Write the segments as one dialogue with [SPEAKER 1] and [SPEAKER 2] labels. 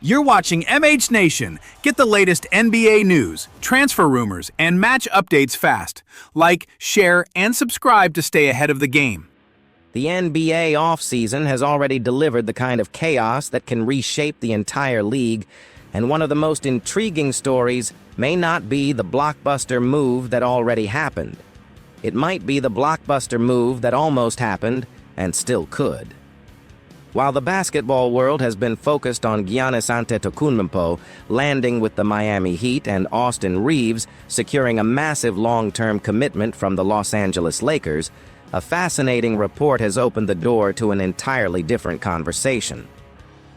[SPEAKER 1] You're watching MH Nation. Get the latest NBA news, transfer rumors, and match updates fast. Like, share, and subscribe to stay ahead of the game.
[SPEAKER 2] The NBA offseason has already delivered the kind of chaos that can reshape the entire league, and one of the most intriguing stories may not be the blockbuster move that already happened. It might be the blockbuster move that almost happened and still could. While the basketball world has been focused on Giannis Antetokounmpo landing with the Miami Heat and Austin Reeves securing a massive long-term commitment from the Los Angeles Lakers, a fascinating report has opened the door to an entirely different conversation.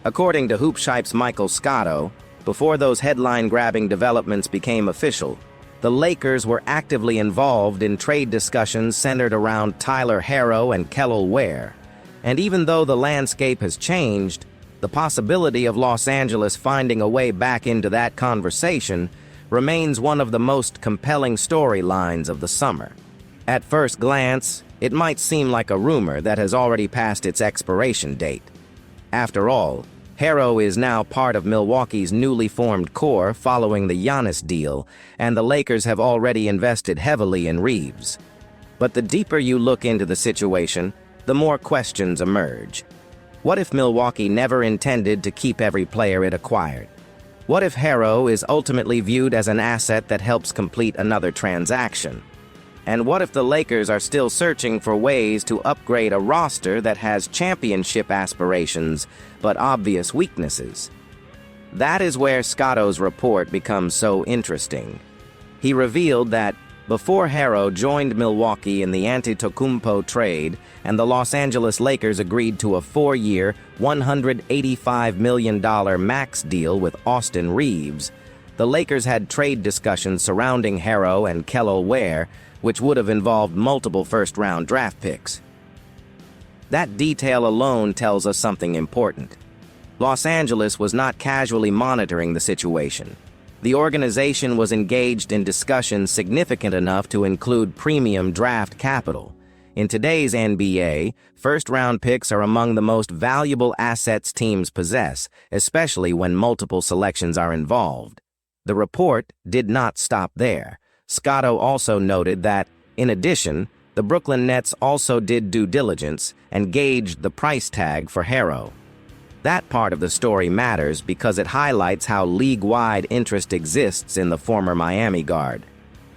[SPEAKER 2] According to Hoopshype's Michael Scotto, before those headline-grabbing developments became official, the Lakers were actively involved in trade discussions centered around Tyler Herro and Kel'el Ware. And even though the landscape has changed, the possibility of Los Angeles finding a way back into that conversation remains one of the most compelling storylines of the summer. At first glance, it might seem like a rumor that has already passed its expiration date. After all, Herro is now part of Milwaukee's newly formed core following the Giannis deal, and the Lakers have already invested heavily in Reeves. But the deeper you look into the situation, the more questions emerge. What if Milwaukee never intended to keep every player it acquired? What if Herro is ultimately viewed as an asset that helps complete another transaction? And what if the Lakers are still searching for ways to upgrade a roster that has championship aspirations but obvious weaknesses? That is where Scotto's report becomes so interesting. He revealed that before Herro joined Milwaukee in the Antetokounmpo trade and the Los Angeles Lakers agreed to a 4-year, $185 million max deal with Austin Reeves, the Lakers had trade discussions surrounding Herro and Kel'el Ware, which would have involved multiple first-round draft picks. That detail alone tells us something important. Los Angeles was not casually monitoring the situation. The organization was engaged in discussions significant enough to include premium draft capital. In today's NBA, first-round picks are among the most valuable assets teams possess, especially when multiple selections are involved. The report did not stop there. Scotto also noted that, in addition, the Brooklyn Nets also did due diligence and gauged the price tag for Herro. That part of the story matters because it highlights how league-wide interest exists in the former Miami guard.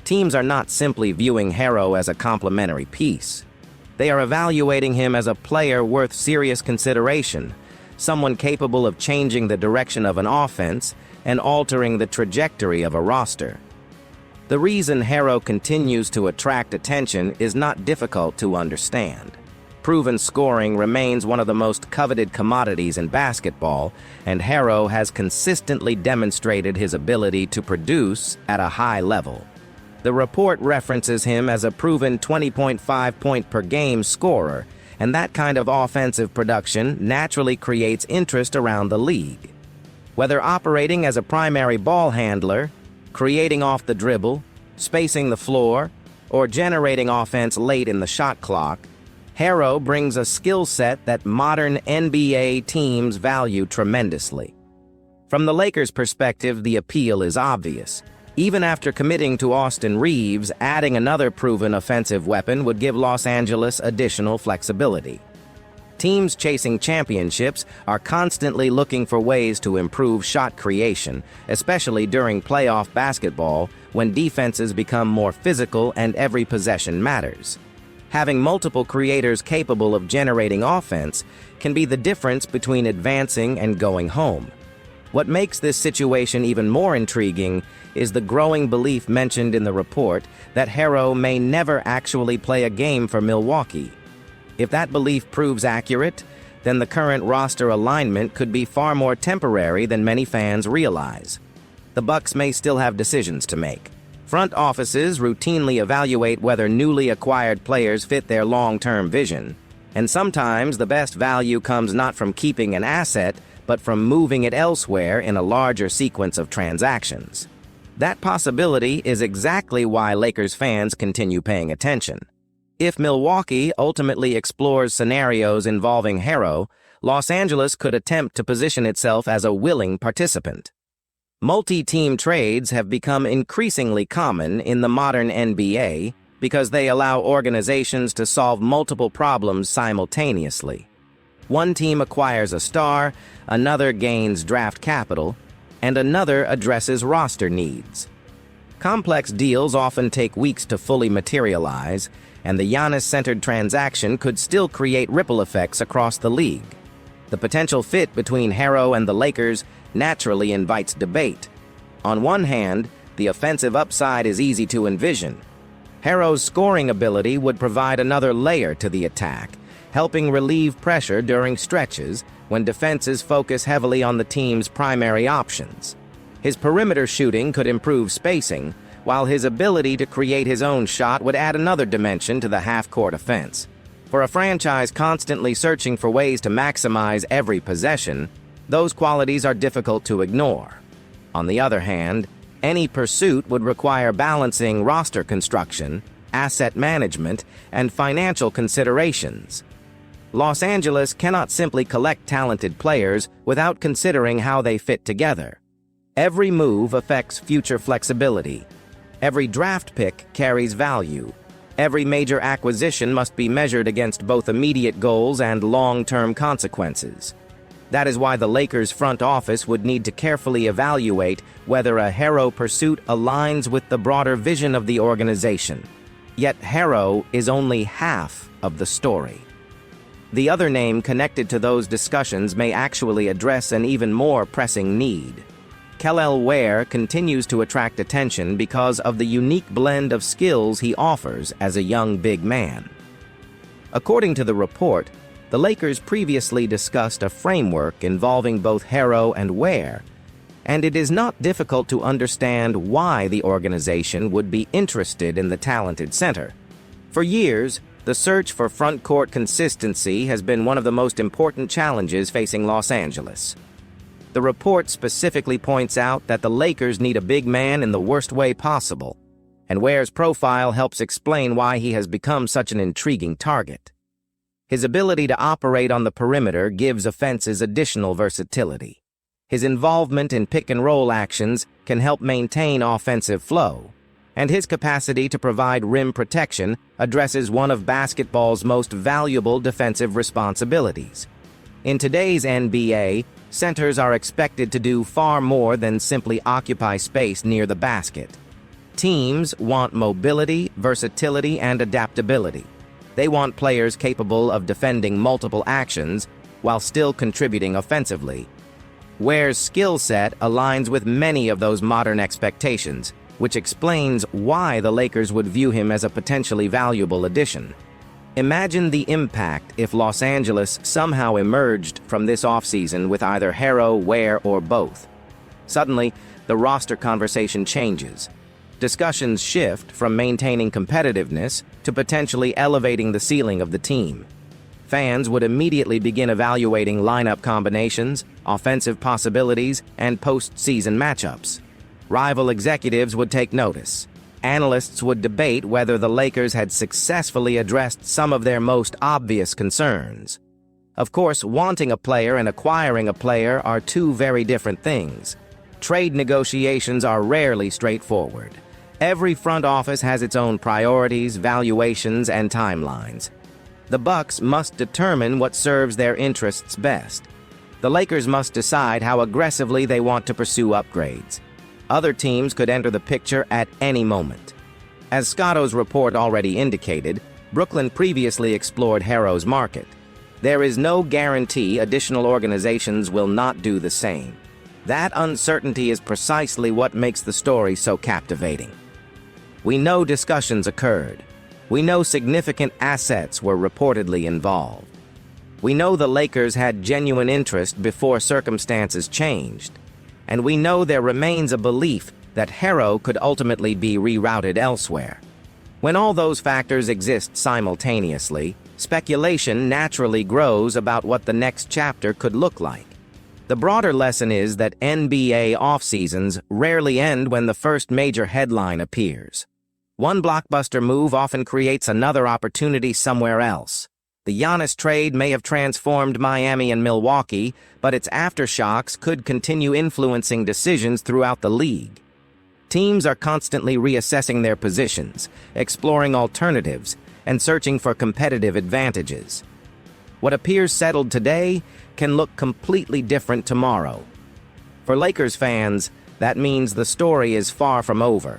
[SPEAKER 2] Teams are not simply viewing Herro as a complementary piece. They are evaluating him as a player worth serious consideration, someone capable of changing the direction of an offense and altering the trajectory of a roster. The reason Herro continues to attract attention is not difficult to understand. Proven scoring remains one of the most coveted commodities in basketball, and Herro has consistently demonstrated his ability to produce at a high level. The report references him as a proven 20.5 point per game scorer, and that kind of offensive production naturally creates interest around the league. Whether operating as a primary ball handler, creating off the dribble, spacing the floor, or generating offense late in the shot clock, Herro brings a skill set that modern NBA teams value tremendously. From the Lakers' perspective, the appeal is obvious. Even after committing to Austin Reeves, adding another proven offensive weapon would give Los Angeles additional flexibility. Teams chasing championships are constantly looking for ways to improve shot creation, especially during playoff basketball when defenses become more physical and every possession matters. Having multiple creators capable of generating offense can be the difference between advancing and going home. What makes this situation even more intriguing is the growing belief mentioned in the report that Herro may never actually play a game for Milwaukee. If that belief proves accurate, then the current roster alignment could be far more temporary than many fans realize. The Bucks may still have decisions to make. Front offices routinely evaluate whether newly acquired players fit their long-term vision, and sometimes the best value comes not from keeping an asset, but from moving it elsewhere in a larger sequence of transactions. That possibility is exactly why Lakers fans continue paying attention. If Milwaukee ultimately explores scenarios involving Herro, Los Angeles could attempt to position itself as a willing participant. Multi-team trades have become increasingly common in the modern NBA because they allow organizations to solve multiple problems simultaneously. One team acquires a star, another gains draft capital, and another addresses roster needs. Complex deals often take weeks to fully materialize, and the Giannis-centered transaction could still create ripple effects across the league. The potential fit between Harrow and the Lakers naturally invites debate. On one hand, the offensive upside is easy to envision. Harrow's scoring ability would provide another layer to the attack, helping relieve pressure during stretches when defenses focus heavily on the team's primary options. His perimeter shooting could improve spacing, while his ability to create his own shot would add another dimension to the half-court offense. For a franchise constantly searching for ways to maximize every possession, those qualities are difficult to ignore. On the other hand, any pursuit would require balancing roster construction, asset management, and financial considerations. Los Angeles cannot simply collect talented players without considering how they fit together. Every move affects future flexibility. Every draft pick carries value. Every major acquisition must be measured against both immediate goals and long-term consequences. That is why the Lakers front office would need to carefully evaluate whether a Harrow pursuit aligns with the broader vision of the organization. Yet Harrow is only half of the story. The other name connected to those discussions may actually address an even more pressing need. Kel'el Ware continues to attract attention because of the unique blend of skills he offers as a young big man. According to the report, the Lakers previously discussed a framework involving both Harrow and Ware, and it is not difficult to understand why the organization would be interested in the talented center. For years, the search for front-court consistency has been one of the most important challenges facing Los Angeles. The report specifically points out that the Lakers need a big man in the worst way possible, and Ware's profile helps explain why he has become such an intriguing target. His ability to operate on the perimeter gives offenses additional versatility. His involvement in pick-and-roll actions can help maintain offensive flow, and his capacity to provide rim protection addresses one of basketball's most valuable defensive responsibilities. In today's NBA, centers are expected to do far more than simply occupy space near the basket. Teams want mobility, versatility, and adaptability. They want players capable of defending multiple actions while still contributing offensively. Ware's skill set aligns with many of those modern expectations, which explains why the Lakers would view him as a potentially valuable addition. Imagine the impact if Los Angeles somehow emerged from this offseason with either Harrow, Ware, or both. Suddenly, the roster conversation changes. Discussions shift from maintaining competitiveness to potentially elevating the ceiling of the team. Fans would immediately begin evaluating lineup combinations, offensive possibilities, and postseason matchups. Rival executives would take notice. Analysts would debate whether the Lakers had successfully addressed some of their most obvious concerns. Of course, wanting a player and acquiring a player are two very different things. Trade negotiations are rarely straightforward. Every front office has its own priorities, valuations, and timelines. The Bucks must determine what serves their interests best. The Lakers must decide how aggressively they want to pursue upgrades. Other teams could enter the picture at any moment. As Scotto's report already indicated, Brooklyn previously explored Harrow's market. There is no guarantee additional organizations will not do the same. That uncertainty is precisely what makes the story so captivating. We know discussions occurred. We know significant assets were reportedly involved. We know the Lakers had genuine interest before circumstances changed. And we know there remains a belief that Harrow could ultimately be rerouted elsewhere. When all those factors exist simultaneously, speculation naturally grows about what the next chapter could look like. The broader lesson is that NBA off-seasons rarely end when the first major headline appears. One blockbuster move often creates another opportunity somewhere else. The Giannis trade may have transformed Miami and Milwaukee, but its aftershocks could continue influencing decisions throughout the league. Teams are constantly reassessing their positions, exploring alternatives, and searching for competitive advantages. What appears settled today can look completely different tomorrow. For Lakers fans, that means the story is far from over.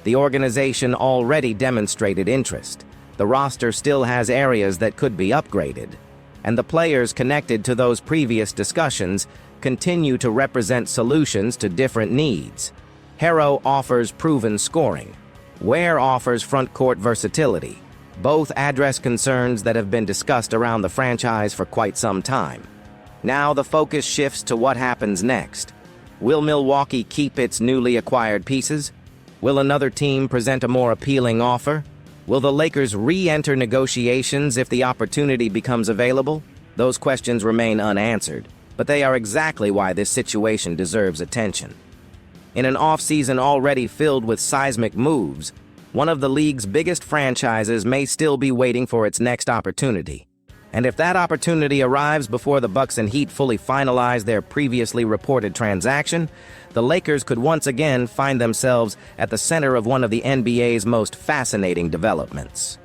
[SPEAKER 2] The organization already demonstrated interest. The roster still has areas that could be upgraded, and the players connected to those previous discussions continue to represent solutions to different needs. Hero offers proven scoring. Ware offers front-court versatility. Both address concerns that have been discussed around the franchise for quite some time. Now the focus shifts to what happens next. Will Milwaukee keep its newly acquired pieces? Will another team present a more appealing offer? Will the Lakers re-enter negotiations if the opportunity becomes available? Those questions remain unanswered, but they are exactly why this situation deserves attention. In an offseason already filled with seismic moves, one of the league's biggest franchises may still be waiting for its next opportunity. And if that opportunity arrives before the Bucks and Heat fully finalize their previously reported transaction, the Lakers could once again find themselves at the center of one of the NBA's most fascinating developments.